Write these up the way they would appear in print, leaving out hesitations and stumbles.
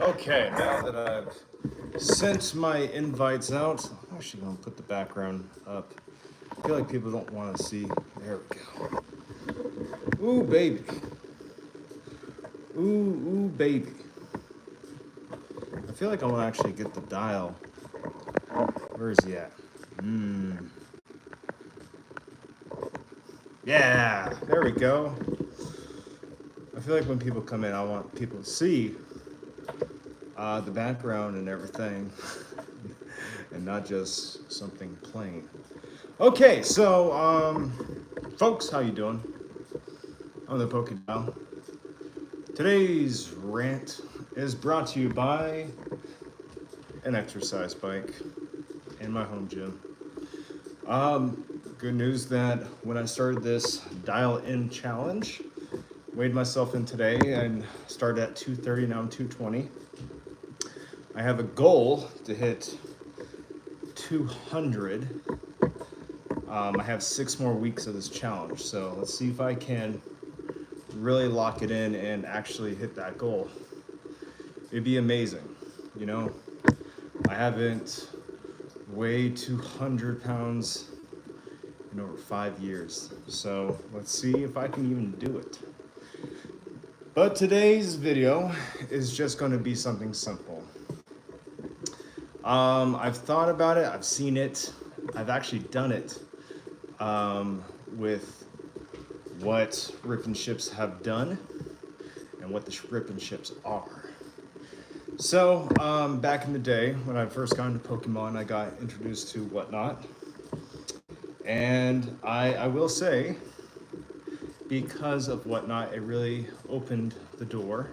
Okay, now that I've sent my invites out, I'm actually going to put the background up. I feel like people don't want to see. There we go. Ooh, baby. Ooh, baby. I feel like I want to actually get the dial. Where is he at? Yeah, there we go. I feel like when people come in, I want people to see the background and everything, and not just something plain. Okay, so folks, how you doing? I'm the Pokédial. Today's rant is brought to you by an exercise bike in my home gym. Good news that when I started this dial-in challenge, weighed myself in today and started at 230, now I'm 220. I have a goal to hit 200. I have 6 more weeks of this challenge, so let's see if I can really lock it in and actually hit that goal. It'd be amazing. You know, I haven't weighed 200 pounds in over 5 years, so let's see if I can even do it. But today's video is just going to be something simple. I've thought about it, I've seen it, I've actually done it with what Rip and Ships have done and what the Rip and Ships are. So, back in the day when I first got into Pokemon, I got introduced to Whatnot. And I will say, because of Whatnot, it really opened the door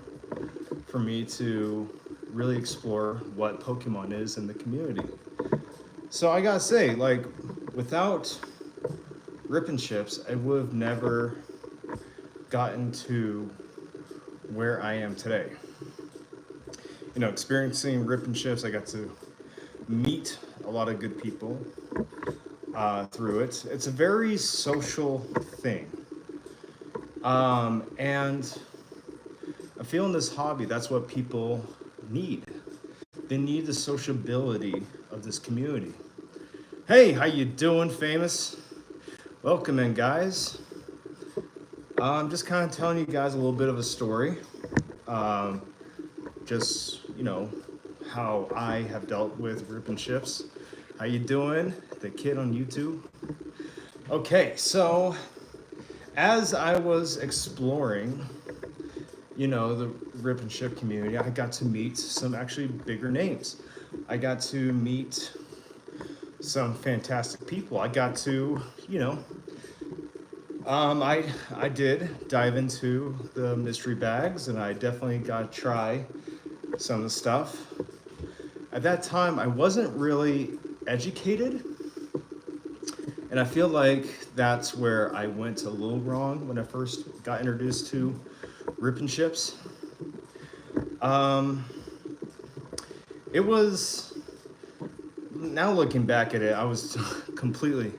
for me to really explore what Pokemon is in the community. So I gotta say, like, without Rip and Ships, I would have never gotten to where I am today. You know, experiencing Rip and Ships, I got to meet a lot of good people through it. It's a very social thing. And I feel in this hobby, that's what people need. They need the sociability of this community. Hey, how you doing, famous? Welcome in, guys. I'm just kind of telling you guys a little bit of a story. Just, you know, how I have dealt with Rip and Ships. How you doing? The kid on YouTube. Okay, so as I was exploring, you know, the Rip and Ship community, I got to meet some actually bigger names. I got to meet some fantastic people. I got to, you know, I did dive into the mystery bags, and I definitely got to try some of the stuff. At that time, I wasn't really educated, and I feel like that's where I went a little wrong when I first got introduced to Rip and Ships. It was, now looking back at it, I was completely,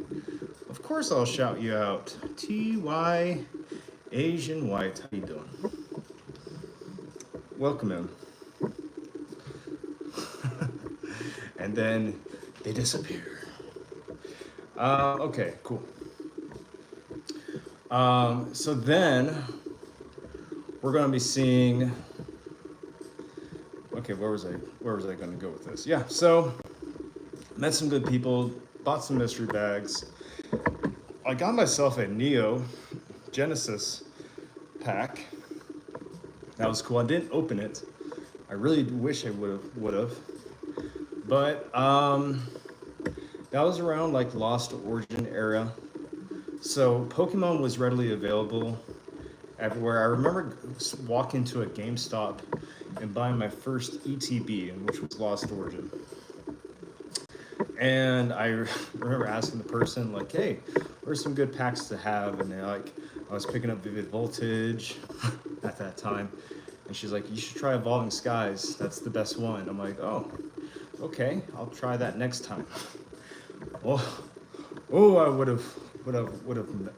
of course I'll shout you out. T.Y. Asian White, how you doing? Welcome in. And then they disappear. Okay, cool. So then we're going to be seeing. Okay, where was I going to go with this? Yeah, so met some good people, bought some mystery bags. I got myself a Neo Genesis pack. That was cool. I didn't open it. I really wish I would have. But that was around like Lost Origin era. So Pokemon was readily available everywhere. I remember walking to a GameStop and buying my first ETB, which was Lost Origin. And I remember asking the person, like, hey, where's some good packs to have? And they're like, I was picking up Vivid Voltage at that time. And she's like, you should try Evolving Skies. That's the best one. I'm like, oh, okay, I'll try that next time. Oh, I would have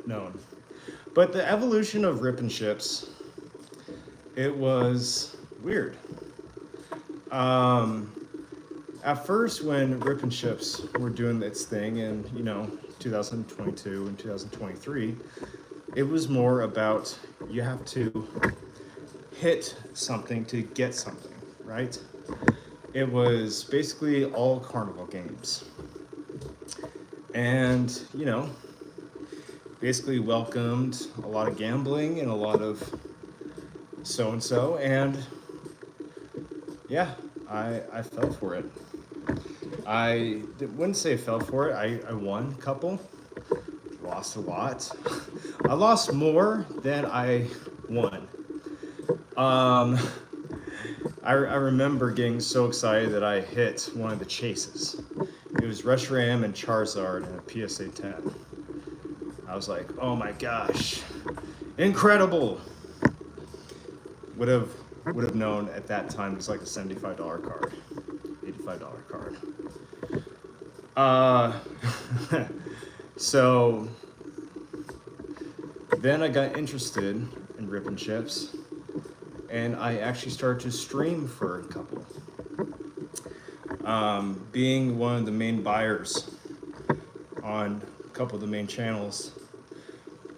known. But the evolution of Rip and Ships, it was weird. At first, when Rip and Chips were doing its thing in 2022 and 2023, it was more about you have to hit something to get something, right? It was basically all carnival games. And, basically welcomed a lot of gambling and a lot of so-and-so. And yeah, I fell for it. Wouldn't say I fell for it. I won a couple, lost a lot. I lost more than I won. I remember getting so excited that I hit one of the chases. It was Reshiram and Charizard in a PSA 10. I was like, oh my gosh, incredible. Would have known at that time it's like a $75 card, $85 card. So then I got interested in Rip and Chips, and I actually started to stream for a couple. Being one of the main buyers on a couple of the main channels,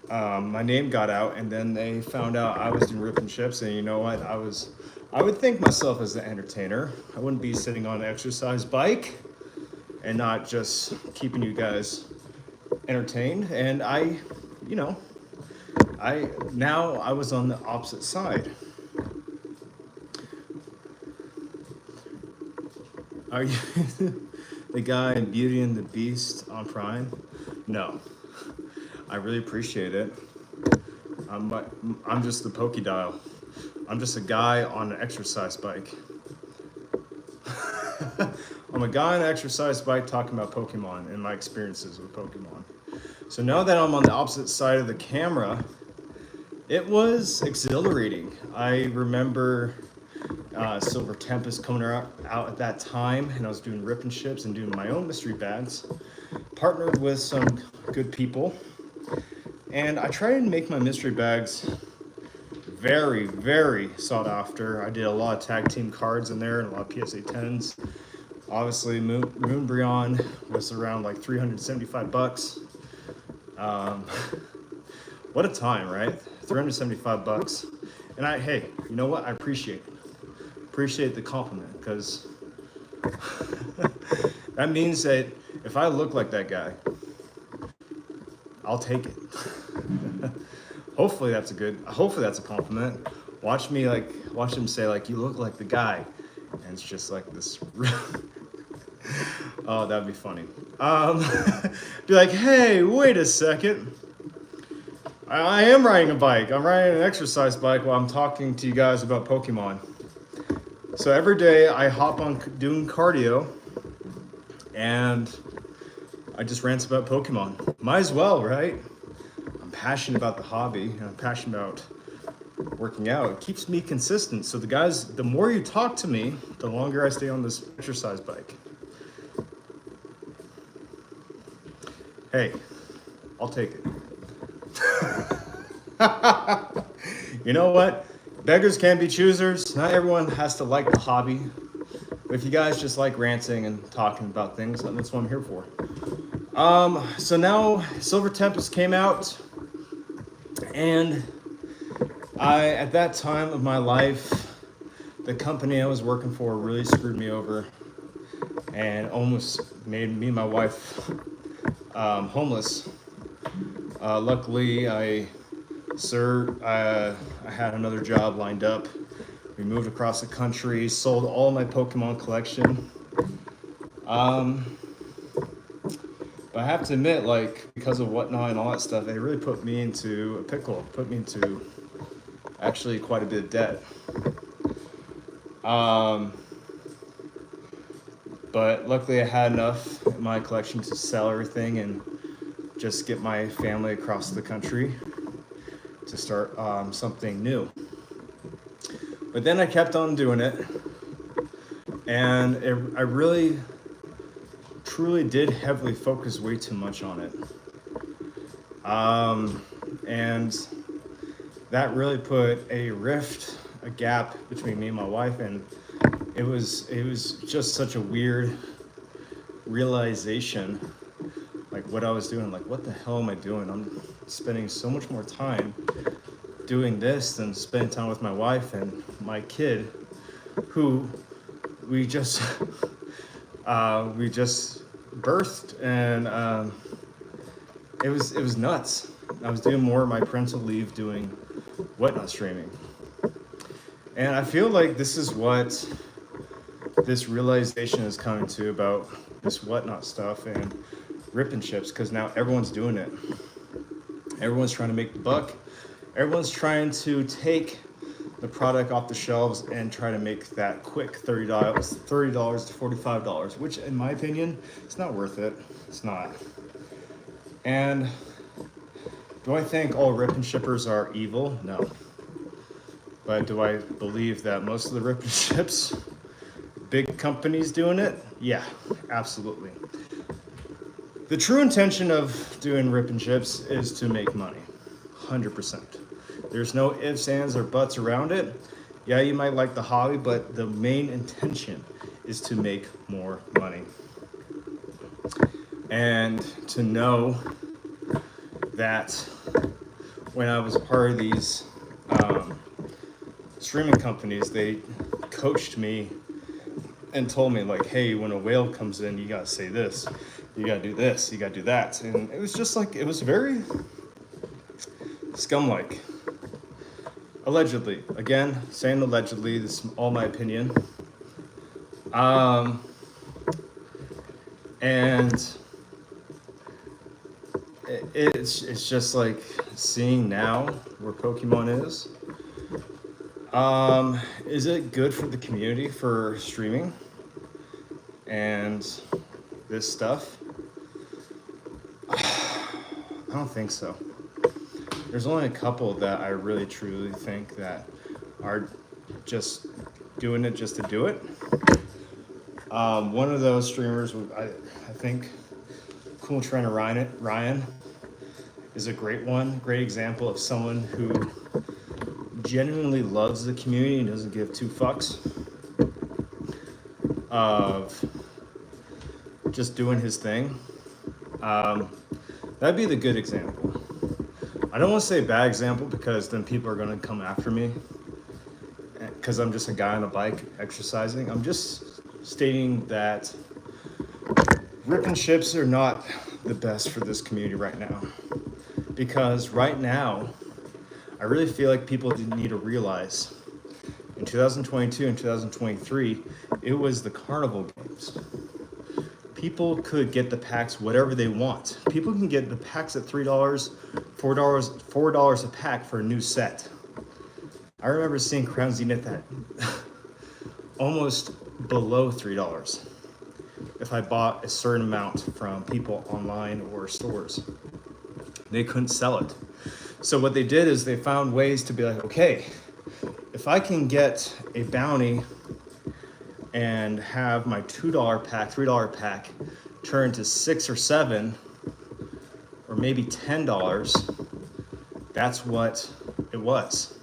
my name got out, and then they found out I was doing Rip and Chips, and you know what? I would think myself as the entertainer. I wouldn't be sitting on an exercise bike and not just keeping you guys entertained. And I was on the opposite side. Are you the guy in Beauty and the Beast on Prime? No. I really appreciate it. I'm just the Pokedial. I'm just a guy on an exercise bike. I'm a guy on an exercise bike talking about Pokemon and my experiences with Pokemon. So now that I'm on the opposite side of the camera, it was exhilarating. I remember Silver Tempest coming out at that time, and I was doing Rip and Chips and doing my own mystery bags. Partnered with some good people, and I tried to make my mystery bags very, very sought after. I did a lot of tag team cards in there and a lot of PSA 10s. Obviously, Moonbryon was around like $375. What a time, right? $375. And hey, you know what? I appreciate it. Appreciate the compliment, because that means that if I look like that guy, I'll take it. Hopefully that's a compliment. Watch him say like, you look like the guy. And it's just like this. Oh, that'd be funny. Be like, hey, wait a second. I am riding a bike. I'm riding an exercise bike while I'm talking to you guys about Pokemon. So every day I hop on doing cardio, and I just rant about Pokemon. Might as well, right? I'm passionate about the hobby, and I'm passionate about working out. It keeps me consistent. So the more you talk to me, the longer I stay on this exercise bike. Hey, I'll take it. You know what? Beggars can't be choosers. Not everyone has to like the hobby. But if you guys just like ranting and talking about things, that's what I'm here for. So now Silver Tempest came out, and at that time of my life, the company I was working for really screwed me over and almost made me and my wife homeless. Luckily, I had another job lined up. We moved across the country, sold all my Pokemon collection. But I have to admit, like, because of Whatnot and all that stuff, it really put me into a pickle, put me into actually quite a bit of debt. But luckily I had enough in my collection to sell everything and just get my family across the country to start something new. But then I kept on doing it, and I really, truly did heavily focus way too much on it. And that really put a rift, a gap between me and my wife, and it was just such a weird realization, like what I was doing. Like, what the hell am I doing? I'm spending so much more time doing this than spending time with my wife and my kid, who we just we just birthed, and it was nuts. I was doing more of my parental leave doing whatnot streaming, and I feel like this is what this realization is coming to about this whatnot stuff and rip and chips, because now everyone's doing it. Everyone's trying to make the buck. Everyone's trying to take the product off the shelves and try to make that quick $30 to $45, which in my opinion, it's not worth it. It's not. And do I think all rip and shippers are evil? No. But do I believe that most of the rip and ships, big companies doing it? Yeah, absolutely. The true intention of doing rip and chips is to make money, 100%. There's no ifs, ands, or buts around it. Yeah, you might like the hobby, but the main intention is to make more money. And to know that when I was part of these streaming companies, they coached me and told me, like, hey, when a whale comes in, you gotta say this, you gotta do this, you gotta do that. And it was just like, it was very scum-like. Allegedly. Again, saying allegedly, this is all my opinion. And it's just like seeing now where Pokemon is. Is it good for the community for streaming and this stuff? I don't think so. There's only a couple that I really truly think that are just doing it just to do it. One of those streamers, I think Cool Trend Ryan is a great one, great example of someone who genuinely loves the community and doesn't give two fucks of just doing his thing. That'd be the good example. I don't want to say bad example, because then people are going to come after me because I'm just a guy on a bike exercising. I'm just stating that rip and chips are not the best for this community right now, because right now I really feel like people need to realize in 2022 and 2023 it was the carnival games. People could get the packs whatever they want. People can get the packs at $3, $4 a pack for a new set. I remember seeing Crown Zenith at almost below $3 if I bought a certain amount from people online or stores. They couldn't sell it. So what they did is they found ways to be like, okay, if I can get a bounty and have my $2 pack, $3 pack turn to $6 or $7 or maybe $10, that's what it was.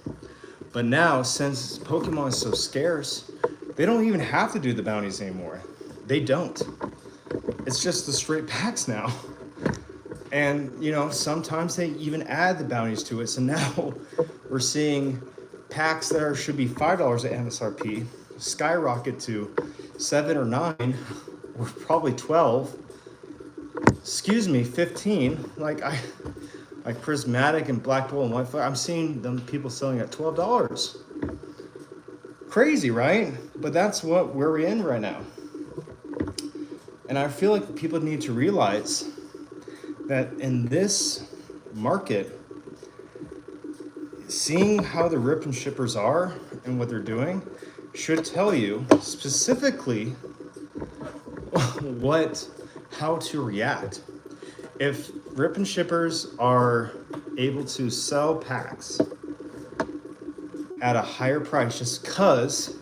But now, since Pokemon is so scarce, they don't even have to do the bounties anymore. They don't. It's just the straight packs now. And, you know, sometimes they even add the bounties to it. So now we're seeing packs that should be $5 at MSRP skyrocket to 7 or 9, or probably 12. Excuse me, 15. Like Prismatic and Black Bull and White, I'm seeing them people selling at $12. Crazy, right? But that's what we're in right now. And I feel like people need to realize that in this market, seeing how the rip and shippers are and what they're doing should tell you specifically how to react. If rip and shippers are able to sell packs at a higher price just because,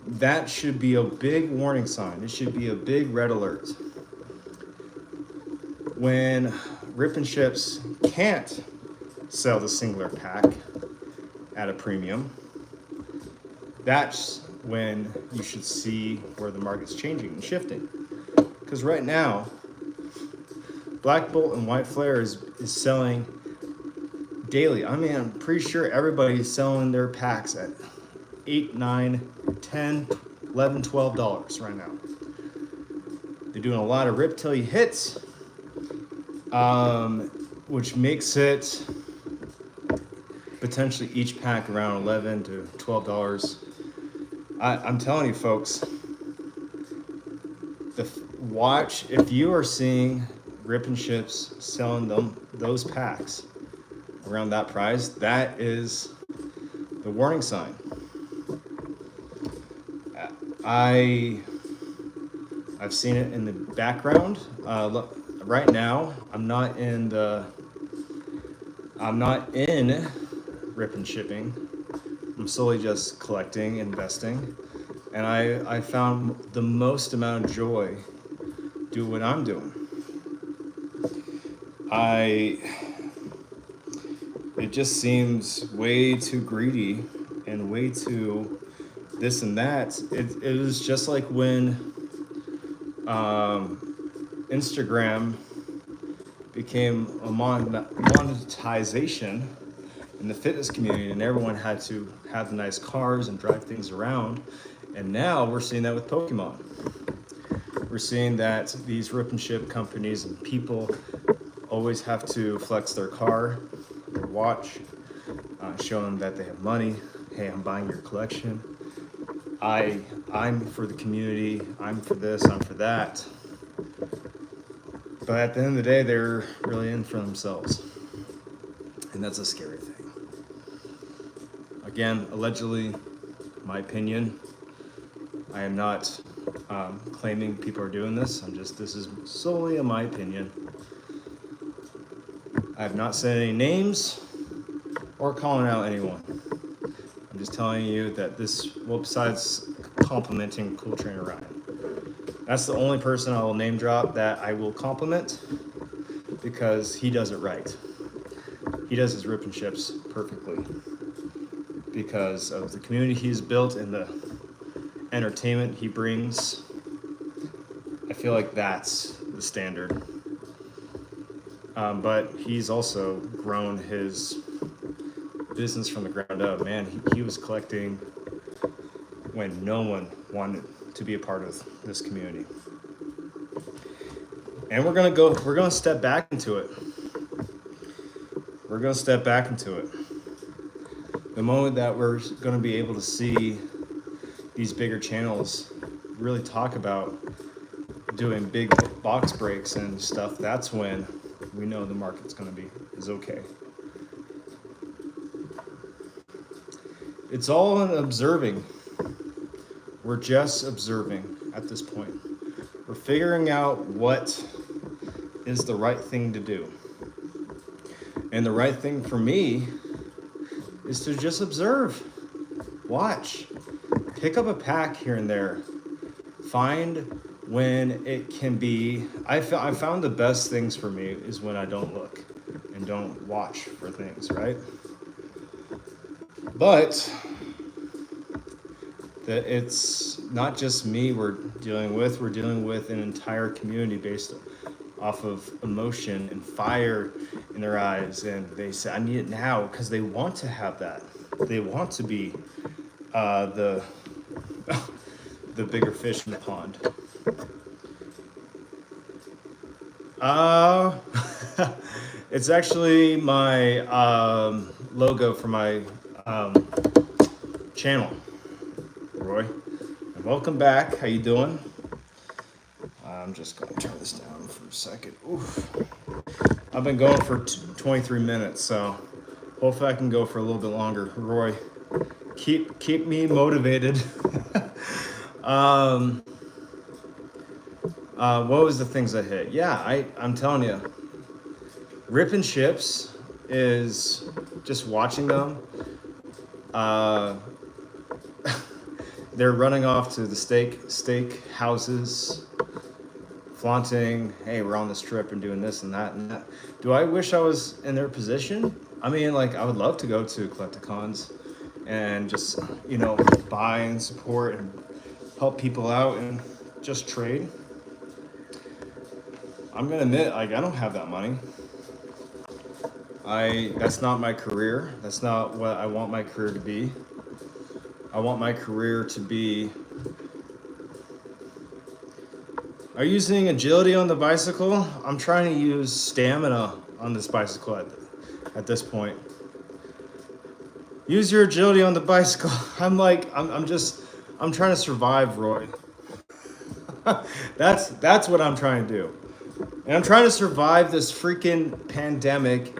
that should be a big warning sign. It should be a big red alert. When rip and ships can't sell the singular pack at a premium, that's when you should see where the market's changing and shifting. Because right now, Black Bolt and White Flare is selling daily. I mean, I'm pretty sure everybody's selling their packs at $8, $9, $10, $11, $12 right now. They're doing a lot of rip till you hits, which makes it potentially each pack around $11 to $12. I'm telling you, folks, watch if you are seeing rip and ships selling those packs around that price. That is the warning sign. I've seen it in the background. Look, right now, I'm not in rip and shipping. I'm solely just collecting, investing, and I found the most amount of joy doing what I'm doing. It just seems way too greedy and way too this and that. It was just like when Instagram became a monetization in the fitness community, and everyone had to have the nice cars and drive things around. And now we're seeing that with Pokemon. We're seeing that these rip and ship companies and people always have to flex their car, their watch, show them that they have money. Hey, I'm buying your collection. I'm for the community. I'm for this. I'm for that. But at the end of the day, they're really in for themselves. And that's a scary thing. Again, allegedly, my opinion. I am not claiming people are doing this. This is solely my opinion. I have not said any names or calling out anyone. I'm just telling you that this, well, besides complimenting Cool Trainer Ryan, that's the only person I will name drop that I will compliment, because he does it right. He does his rip and ships perfectly because of the community he's built and the entertainment he brings. I feel like that's the standard. But he's also grown his business from the ground up. Man, he was collecting when no one wanted to be a part of this community. And we're gonna step back into it. We're gonna step back into it. The moment that we're gonna be able to see these bigger channels really talk about doing big box breaks and stuff, that's when we know the market's is okay. It's all in observing. We're just observing at this point. We're figuring out what is the right thing to do. And the right thing for me is to just observe, watch, pick up a pack here and there, find when it can be. I found the best things for me is when I don't look and don't watch for things, right? But that it's not just me we're dealing with an entire community based off of emotion and fire in their eyes, and they say, I need it now, because they want to have that. They want to be the bigger fish in the pond. It's actually my logo for my channel, Roy. And welcome back. How you doing? I'm just going to turn this down for a second. Oof. I've been going for 23 minutes, so hopefully I can go for a little bit longer. Roy, keep me motivated. What was the things I hit? Yeah, I'm telling you, rip and ships is just watching them. They're running off to the steak houses, flaunting, hey, we're on this trip and doing this and that and that. Do I wish I was in their position? I mean, like, I would love to go to Collecticons and just, buy and support and help people out and just trade. I'm gonna admit, like, I don't have that money. That's not my career. That's not what I want my career to be. I want my career to be. Are you using agility on the bicycle? I'm trying to use stamina on this bicycle at this point. Use your agility on the bicycle. I'm trying to survive, Roy. That's what I'm trying to do. And I'm trying to survive this freaking pandemic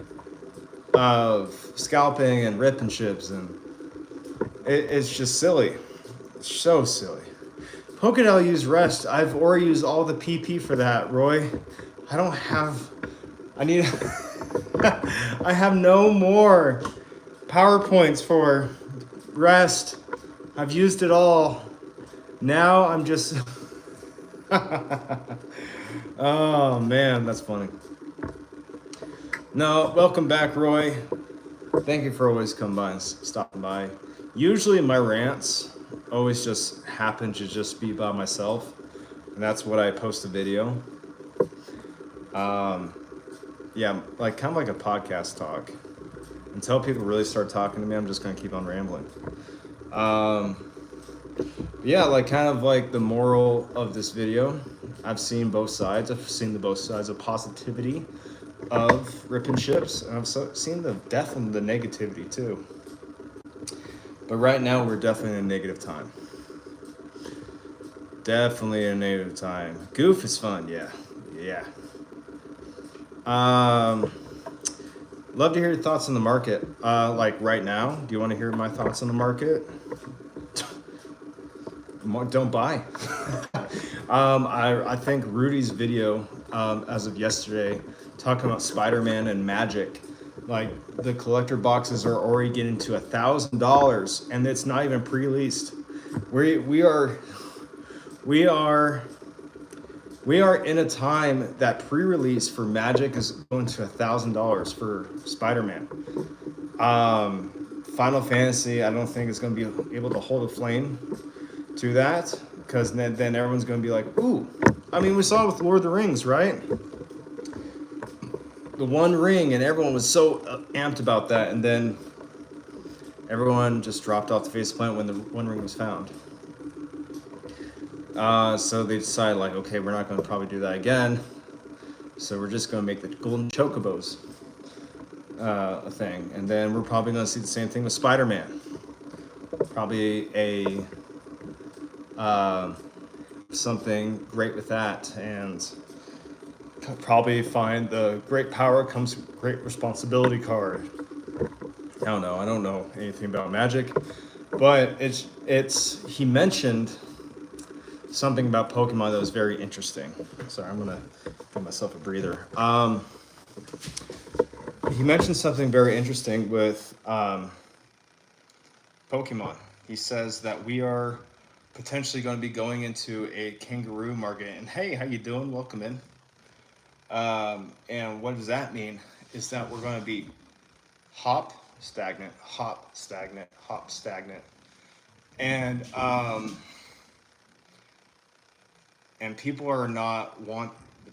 of scalping and rip and chips, and it's just silly. It's so silly. Polkadot use rest. I've already used all the PP for that, Roy. I need I have no more PowerPoints for rest. I've used it all. Now I'm just oh man, that's funny. No, welcome back, Roy. Thank you for always coming by and stopping by. Usually my rants always just happen to just be by myself, and that's what I post a video. Yeah, like kind of like a podcast talk. Until people really start talking to me, I'm just gonna keep on rambling. Yeah, like kind of like the moral of this video. I've seen both sides. I've seen the both sides of positivity of rip and chips, and I've seen the definitely the negativity too. But right now we're definitely in a negative time. Definitely a negative time. Goof is fun, yeah. Love to hear your thoughts on the market. Like right now, do you want to hear my thoughts on the market? Don't buy. I think Rudy's video as of yesterday talking about Spider-Man and Magic, like the collector boxes are already getting to $1,000 and it's not even pre-released. We are in a time that pre-release for Magic is going to $1,000 for Spider-Man. Final Fantasy, I don't think is going to be able to hold a flame to that, because then everyone's going to be like, ooh. I mean, we saw it with Lord of the Rings, right? The One Ring, and everyone was so amped about that, and then everyone just dropped off the face of the planet when the One Ring was found. So they decided, like, okay, we're not going to probably do that again, so we're just going to make the golden chocobos a thing, and then we're probably going to see the same thing with Spider-Man. Probably a something great with that, and probably find the great power comes great responsibility card. I don't know anything about Magic, but he mentioned something about Pokemon that was very interesting. Sorry, I'm gonna give myself a breather. He mentioned something very interesting with Pokemon. He says that we are potentially going to be going into a kangaroo market. And hey, how you doing? Welcome in. And what does that mean? Is that we're going to be hop stagnant, and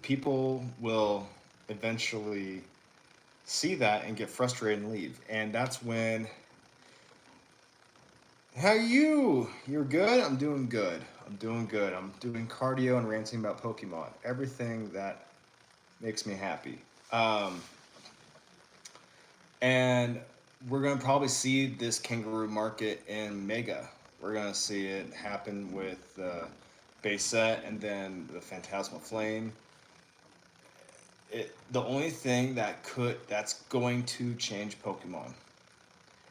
people will eventually see that and get frustrated and leave. And that's when, how are you? You're good? I'm doing good. I'm doing cardio and ranting about Pokemon. Everything that makes me happy. And we're going to probably see this kangaroo market in Mega. We're going to see it happen with the base set and then the Phantasmal Flame. The only thing that's going to change Pokemon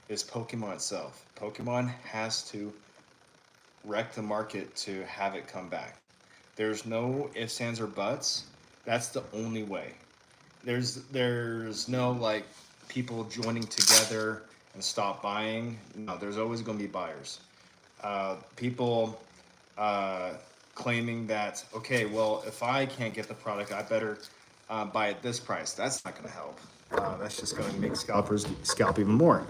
is Pokemon itself. Pokemon has to wreck the market to have it come back. There's no ifs, ands, or buts. That's the only way. There's no like people joining together and stop buying. No, there's always going to be buyers. People claiming that, okay, well, if I can't get the product, I better buy at this price. That's not going to help. That's just going to make scalpers scalp even more.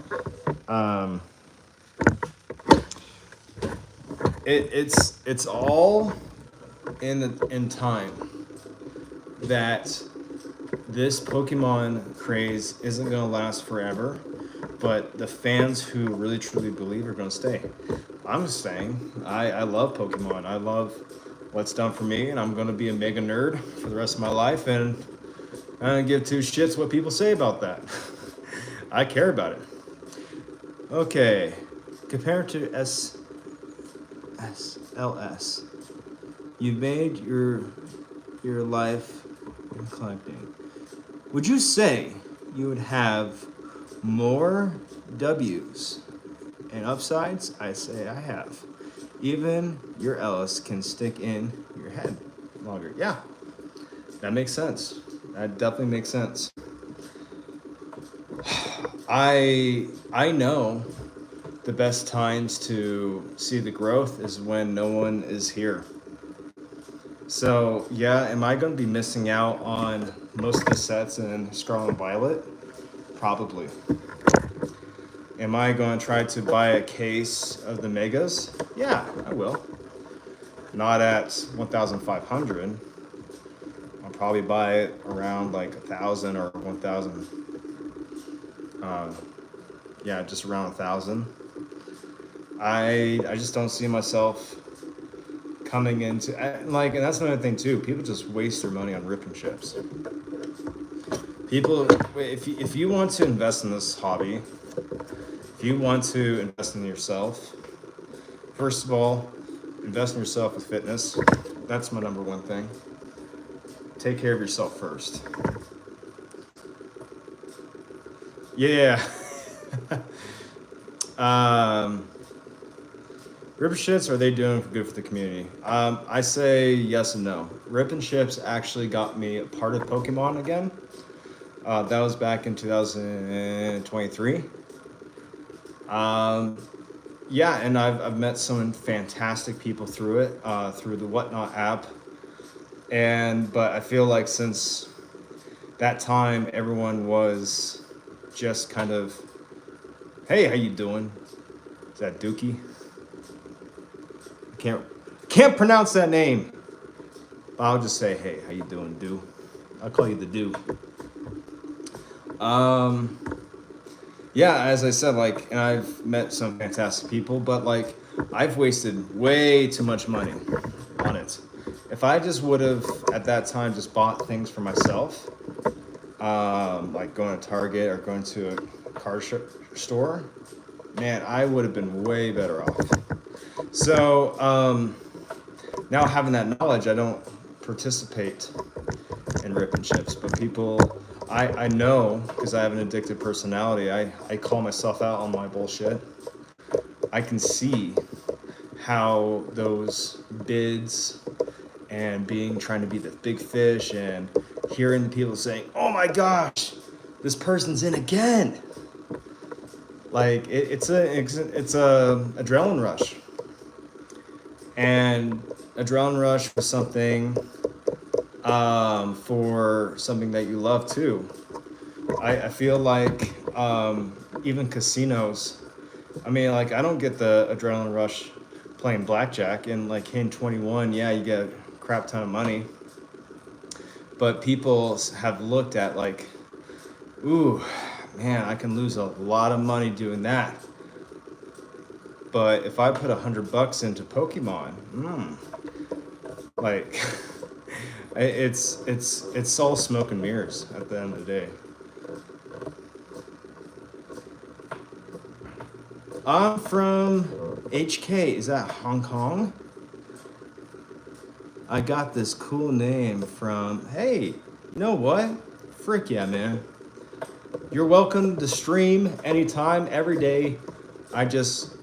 It's all in time that this Pokemon craze isn't going to last forever, but the fans who really truly believe are going to stay. I'm staying. I love Pokemon. I love what's done for me, and I'm going to be a mega nerd for the rest of my life, and I don't give two shits what people say about that. I care about it. Okay, compared to SLS, you made your life in collecting. Would you say you would have more W's and upsides? I say I have. Even your Ellis can stick in your head longer. Yeah, that makes sense. That definitely makes sense. I know the best times to see the growth is when no one is here. So yeah, am I going to be missing out on most of the sets in Scarlet and Violet? Probably. Am I going to try to buy a case of the Megas? Yeah, I will. Not at 1,500. I'll probably buy it around like 1,000 or 1,000. Yeah, just around 1,000. I just don't see myself coming into and that's another thing too. People just waste their money on ripping chips. People, if you want to invest in this hobby, if you want to invest in yourself, first of all, invest in yourself with fitness. That's my number one thing. Take care of yourself first. Yeah. Ripper shits, are they doing good for the community? I say yes and no. Rip and Chips actually got me a part of Pokemon again. That was back in 2023. Yeah, and I've met some fantastic people through it, through the Whatnot app. But I feel like since that time, everyone was just kind of, hey, how you doing? Is that Dookie? Can't pronounce that name. I'll just say, hey, how you doing, Do? I'll call you the Do. Yeah, as I said, and I've met some fantastic people, but I've wasted way too much money on it. If I just would have at that time just bought things for myself, like going to Target or going to a car store, man, I would have been way better off. So now having that knowledge, I don't participate in Rip and Chips, but people, I know because I have an addictive personality, I call myself out on my bullshit. I can see how those bids and trying to be the big fish and hearing people saying, oh my gosh, this person's in again. It's a adrenaline rush. And adrenaline rush was something for something that you love too. I feel like even casinos, I mean, I don't get the adrenaline rush playing blackjack, and in 21, yeah, you get a crap ton of money. But people have looked at ooh, man, I can lose a lot of money doing that. But if I put $100 into Pokemon, it's all smoke and mirrors at the end of the day. I'm from HK. Is that Hong Kong? I got this cool name from. Hey, you know what? Frick yeah, man. You're welcome to stream anytime, every day. I just,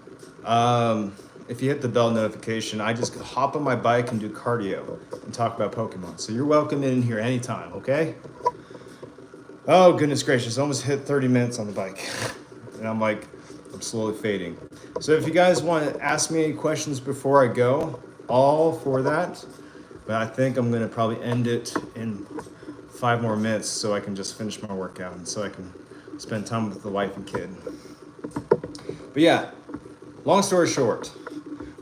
if you hit the bell notification, I just hop on my bike and do cardio and talk about Pokemon. So you're welcome in here anytime, okay? Oh, goodness gracious. Almost hit 30 minutes on the bike. And I'm slowly fading. So if you guys want to ask me any questions before I go, all for that. But I think I'm going to probably end it in 5 more minutes so I can just finish my workout and so I can spend time with the wife and kid. But yeah, long story short,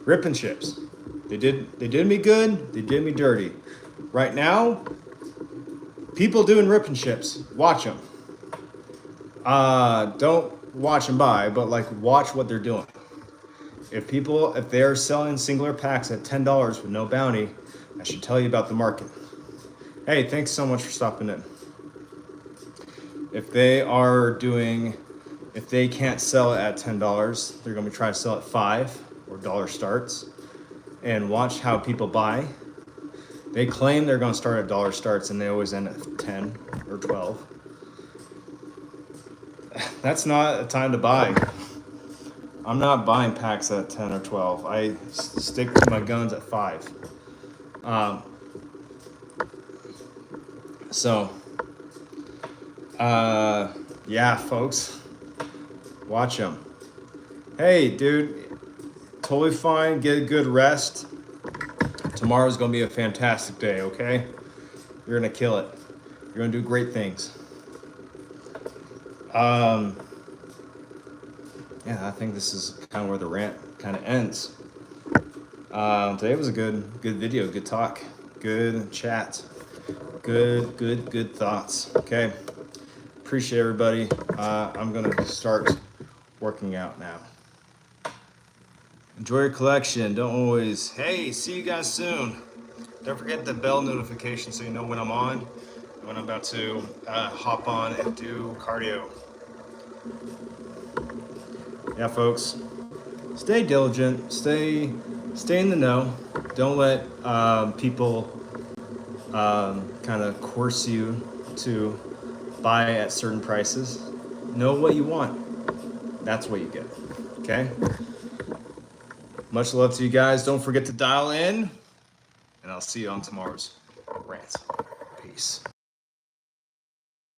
Ripping chips. They did me good. They did me dirty. Right now, people doing ripping chips. Watch them. Don't watch them buy, but like watch what they're doing. If they're selling singular packs at $10 with no bounty, I should tell you about the market. Hey, thanks so much for stopping in. If they can't sell it at $10, they're going to try to sell at $5 or dollar starts. And watch how people buy. They claim they're going to start at dollar starts, and they always end at 10 or 12. That's not a time to buy. I'm not buying packs at 10 or 12. I stick to my guns at 5. Yeah, folks, watch them. Hey, dude, totally fine. Get a good rest. Tomorrow's going to be a fantastic day, okay? You're going to kill it. You're going to do great things. Yeah, I think this is kind of where the rant kind of ends. Today was a good video, good talk, good chat, good thoughts. Okay, appreciate everybody. I'm gonna start working out now. Enjoy your collection. Don't always. Hey, see you guys soon. Don't forget the bell notification so you know when I'm on, when I'm about to hop on and do cardio. Yeah, folks, stay diligent, stay in the know. Don't let people kind of coerce you to buy at certain prices. Know what you want. That's what you get. Okay? Much love to you guys. Don't forget to dial in, and I'll see you on tomorrow's rant. Peace.